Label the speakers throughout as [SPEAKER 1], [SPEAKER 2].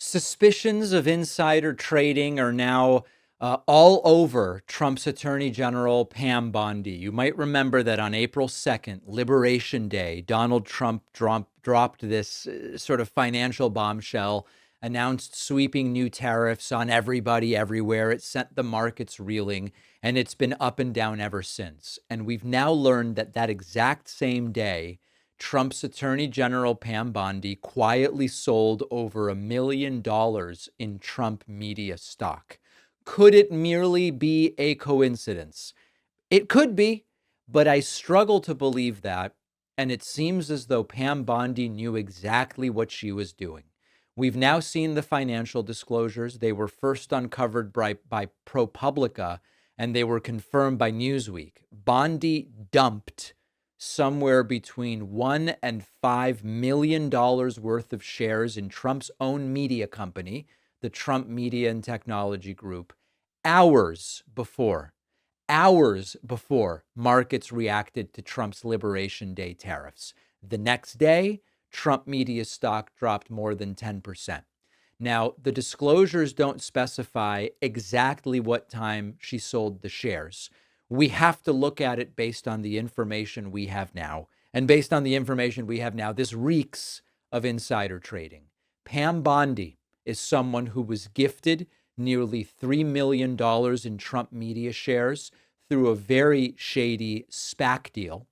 [SPEAKER 1] Suspicions of insider trading are now all over Trump's Attorney General, Pam Bondi. You might remember that on April 2nd, Liberation Day, Donald Trump dropped this sort of financial bombshell, announced sweeping new tariffs on everybody everywhere. It sent the markets reeling, and it's been up and down ever since. And we've now learned that that exact same day, Trump's Attorney General, Pam Bondi, quietly sold over $1 million in Trump media stock. Could it merely be a coincidence? It could be, but I struggle to believe that. And it seems as though Pam Bondi knew exactly what she was doing. We've now seen the financial disclosures. They were first uncovered by ProPublica, and they were confirmed by Newsweek. Bondi dumped somewhere between $1 and $5 million worth of shares in Trump's own media company, the Trump Media and Technology Group, hours before markets reacted to Trump's Liberation Day tariffs. The next day, Trump media stock dropped more than 10%. Now, the disclosures don't specify exactly what time she sold the shares. We have to look at it based on the information we have now. And based on the information we have now, this reeks of insider trading. Pam Bondi is someone who was gifted nearly $3 million in Trump media shares through a very shady SPAC deal,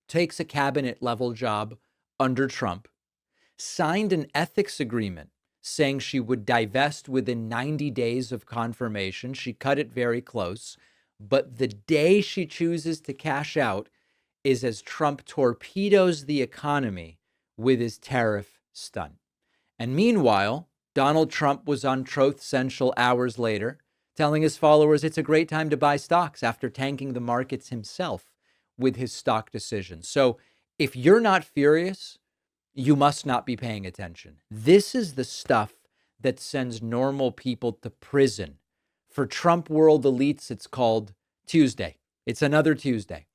[SPEAKER 1] takes a cabinet level job under Trump, signed an ethics agreement saying she would divest within 90 days of confirmation. She cut it very close. But the day she chooses to cash out is as Trump torpedoes the economy with his tariff stunt. And meanwhile, Donald Trump was on Truth Central hours later, telling his followers it's a great time to buy stocks after tanking the markets himself with his stock decisions. So if you're not furious, you must not be paying attention. This is the stuff that sends normal people to prison. For Trump world elites, it's called Tuesday. It's another Tuesday.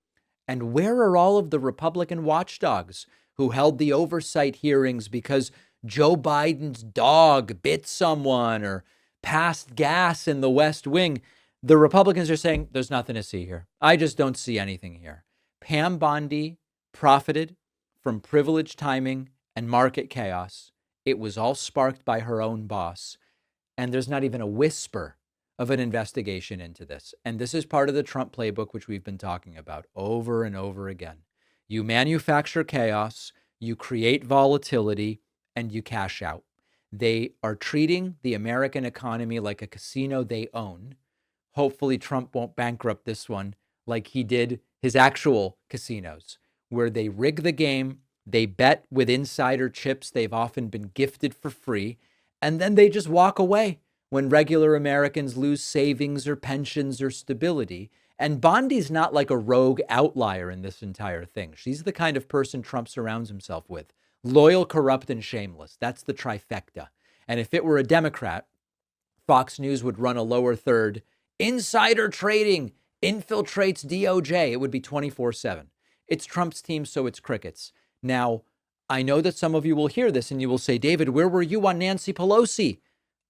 [SPEAKER 1] And where are all of the Republican watchdogs who held the oversight hearings because Joe Biden's dog bit someone or passed gas in the West Wing? The Republicans are saying there's nothing to see here. I just don't see anything here. Pam Bondi profited from privileged timing and market chaos. It was all sparked by her own boss. And there's not even a whisper of an investigation into this. And this is part of the Trump playbook, which we've been talking about over and over again. You manufacture chaos, you create volatility, and you cash out. They are treating the American economy like a casino they own. Hopefully Trump won't bankrupt this one like he did his actual casinos, where they rig the game, they bet with insider chips they've often been gifted for free, and then they just walk away when regular Americans lose savings or pensions or stability. And Bondi's not like a rogue outlier in this entire thing. She's the kind of person Trump surrounds himself with. Loyal, corrupt, and shameless. That's the trifecta. And if it were a Democrat, Fox News would run a lower third. Insider trading infiltrates DOJ. It would be 24/7. It's Trump's team, so it's crickets. Now, I know that some of you will hear this and you will say, David, where were you on Nancy Pelosi?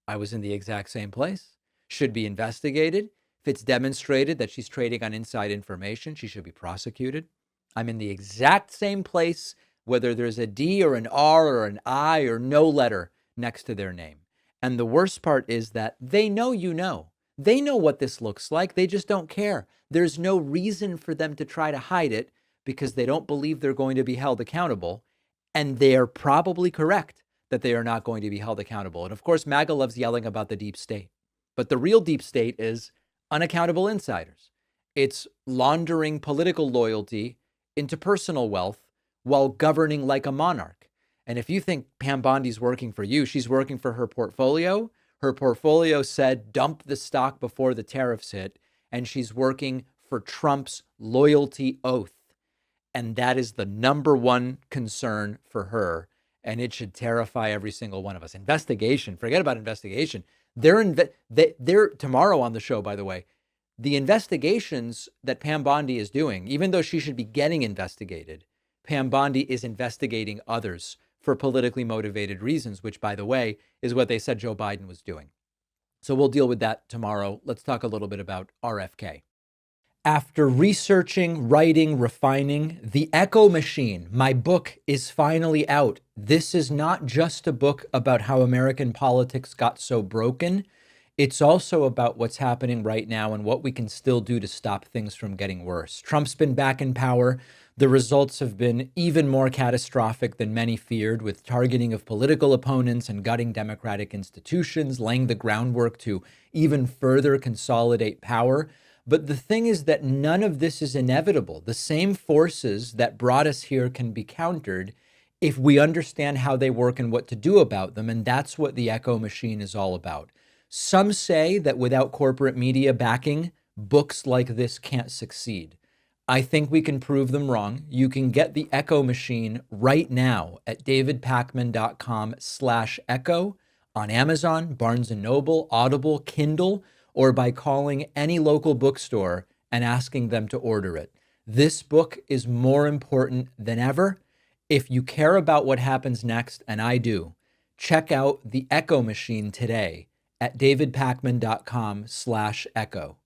[SPEAKER 1] I was in the exact same place. Should be investigated. If it's demonstrated that she's trading on inside information, she should be prosecuted. I'm in the exact same place, whether there's a D or an R or an I or no letter next to their name. And the worst part is that they know you know. They know what this looks like. They just don't care. There's no reason for them to try to hide it because they don't believe they're going to be held accountable. And they're probably correct that they are not going to be held accountable. And of course, MAGA loves yelling about the deep state. But the real deep state is unaccountable insiders. It's laundering political loyalty into personal wealth while governing like a monarch. And if you think Pam Bondi's working for you, she's working for her portfolio. Her portfolio said dump the stock before the tariffs hit. And she's working for Trump's loyalty oath. And that is the number one concern for her. And it should terrify every single one of us. Investigation, forget about investigation. They're tomorrow on the show, by the way. The investigations that Pam Bondi is doing, even though she should be getting investigated, Pam Bondi is investigating others for politically motivated reasons, which, by the way, is what they said Joe Biden was doing. So we'll deal with that tomorrow. Let's talk a little bit about RFK. After researching, writing, refining, The Echo Machine, my book, is finally out. This is not just a book about how American politics got so broken. It's also about what's happening right now and what we can still do to stop things from getting worse. Trump's been back in power. The results have been even more catastrophic than many feared, with targeting of political opponents and gutting democratic institutions, laying the groundwork to even further consolidate power. But the thing is that none of this is inevitable. The same forces that brought us here can be countered if we understand how they work and what to do about them. And that's what the Echo Machine is all about. Some say that without corporate media backing, books like this can't succeed. I think we can prove them wrong. You can get the Echo Machine right now at davidpakman.com/echo on Amazon, Barnes & Noble, Audible, Kindle, or by calling any local bookstore and asking them to order it. This book is more important than ever. If you care about what happens next, and I do, check out the Echo Machine today at davidpakman.com/echo.